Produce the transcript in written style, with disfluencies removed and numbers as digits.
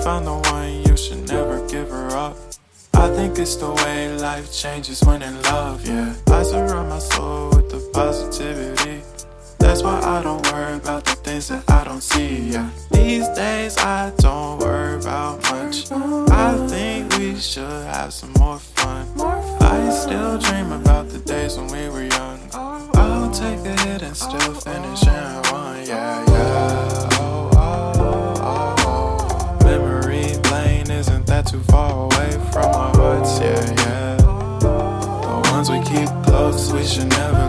found the one, you should never give her up. I think it's the way life changes when in love, yeah. I surround my soul with the positivity. That's why I don't worry about the things that I don't see, yeah. These days I don't worry about much. I think we should have some more fun. I still dream about the days when we were young. I'll take a hit and still finish in one, yeah, yeah. Oh, oh, oh, oh. Memory lane isn't that too far away from our hearts, yeah, yeah. The ones we keep close, we should never